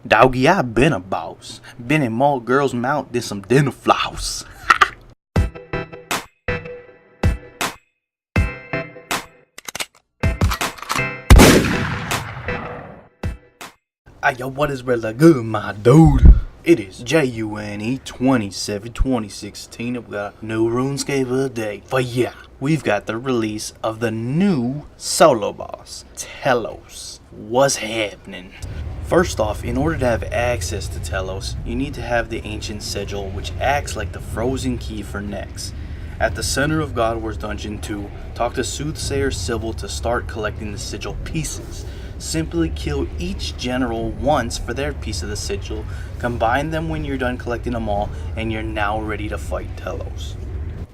Doggy, I been a boss. Been in more girls' mouth than some dinner floss. Yo, what is really good, my dude? It is JUNE 27 2016. We got a new RuneScape update. But yeah, we've got the release of the new solo boss, Telos. What's happening? First off, in order to have access to Telos, you need to have the Ancient Sigil, which acts like the frozen key for Nex. At the center of God Wars Dungeon 2, talk to Soothsayer Sybil to start collecting the sigil pieces. Simply kill each general once for their piece of the sigil, combine them when you're done collecting them all, and you're now ready to fight Telos.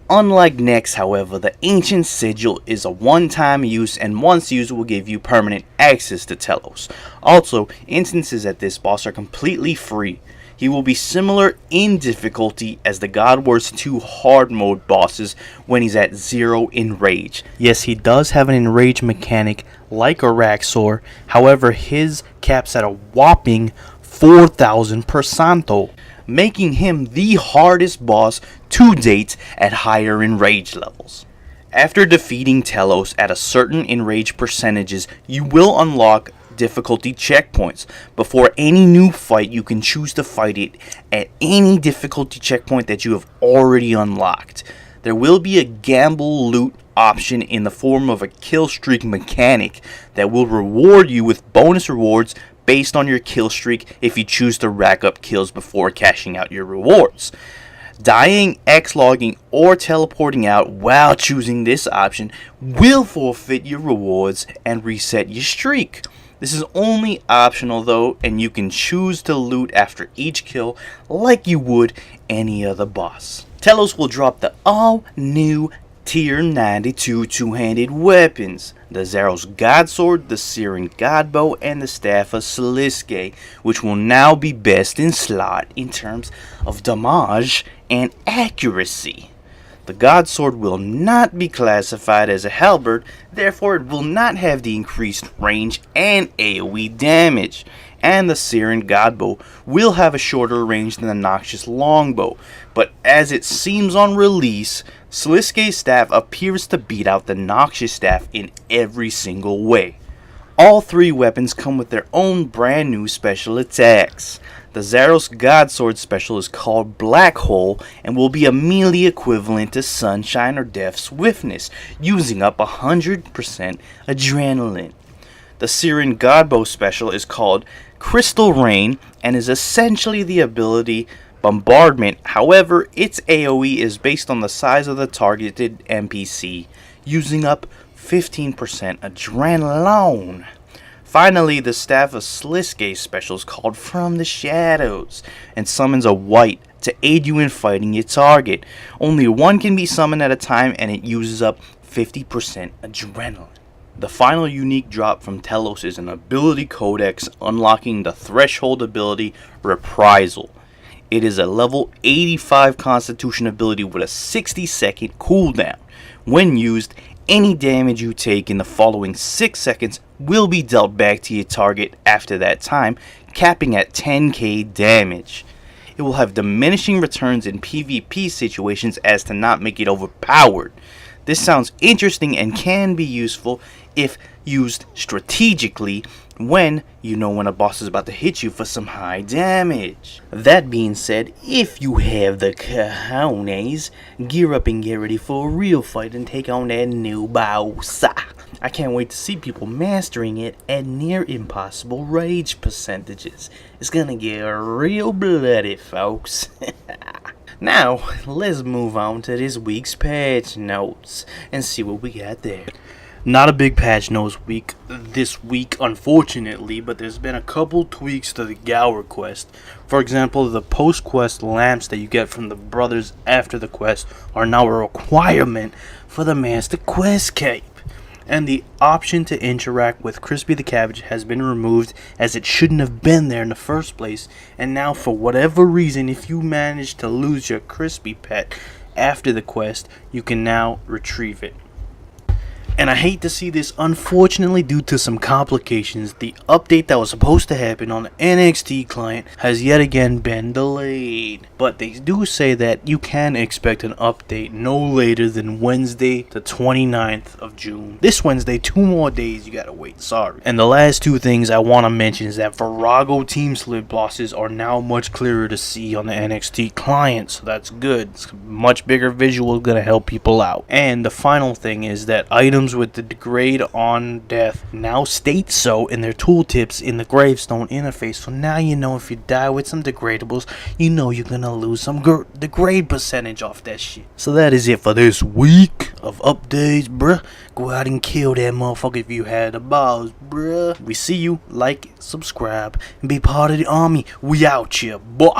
Unlike Nex, however, the Ancient Sigil is a one-time use, and once used will give you permanent access to Telos. Also, instances at this boss are completely free. He will be similar in difficulty as the God Wars 2 hard mode bosses when he's at 0 enrage. Yes, he does have an enrage mechanic like a Raxor, however his caps at a whopping 4,000 per Santo, making him the hardest boss to date at higher enrage levels. After defeating Telos at a certain enrage percentages, you will unlock difficulty checkpoints. Before any new fight, you can choose to fight it at any difficulty checkpoint that you have already unlocked. There will be a gamble loot option in the form of a kill streak mechanic that will reward you with bonus rewards based on your kill streak if you choose to rack up kills before cashing out your rewards. Dying, X-logging, or teleporting out while choosing this option will forfeit your rewards and reset your streak. This is only optional though, and you can choose to loot after each kill like you would any other boss. Telos will drop the all-new Tier 92 two-handed weapons, the Zaros Godsword, the Syrian Godbow, and the Staff of Sliske, which will now be best in slot in terms of damage and accuracy. The Godsword will not be classified as a halberd, therefore it will not have the increased range and AoE damage. And the Syrian Godbow will have a shorter range than the Noxious Longbow, but as it seems on release, Sliske's staff appears to beat out the Noxious staff in every single way. All three weapons come with their own brand new special attacks. The Zaros Godsword special is called Black Hole and will be immediately equivalent to Sunshine or Death Swiftness, using up 100% adrenaline. The Syrian Godbow special is called Crystal Rain and is essentially the ability Bombardment. However, its AoE is based on the size of the targeted NPC, using up 15% adrenaline. Finally, the Staff of Sliske special is called From the Shadows and summons a white to aid you in fighting your target. Only one can be summoned at a time and it uses up 50% adrenaline. The final unique drop from Telos is an ability codex unlocking the threshold ability Reprisal. It is a level 85 constitution ability with a 60-second cooldown. When used, any damage you take in the following 6 seconds will be dealt back to your target after that time, capping at 10k damage. It will have diminishing returns in PvP situations as to not make it overpowered. This sounds interesting and can be useful if used strategically when you know when a boss is about to hit you for some high damage. That being said, if you have the cojones, gear up and get ready for a real fight and take on that new boss. I can't wait to see people mastering it at near impossible rage percentages. It's gonna get real bloody, folks. Now, let's move on to this week's patch notes and see what we got there. Not a big patch notes week this week, unfortunately, but there's been a couple tweaks to the Gower quest. For example, the post-quest lamps that you get from the brothers after the quest are now a requirement for the Master Quest Cape. And the option to interact with Crispy the Cabbage has been removed, as it shouldn't have been there in the first place. And now, for whatever reason, if you manage to lose your Crispy pet after the quest, you can now retrieve it. And I hate to see this. Unfortunately, due to some complications, the update that was supposed to happen on the NXT client has yet again been delayed. But they do say that you can expect an update no later than Wednesday the 29th of June. This Wednesday, 2 more days, you gotta wait, sorry. And the last 2 things I want to mention is that Virago team slip bosses are now much clearer to see on the NXT client, so that's good. It's a much bigger visual, gonna help people out. And the final thing is that items with the degrade on death now state so in their tooltips in the gravestone interface, so now you know if you die with some degradables, you know you're gonna lose some degrade percentage off that shit. So that is it for this week of updates, bruh. Go out and kill that motherfucker if you had the balls, bruh. We see you. Like, subscribe, and be part of the army. We out here, boy.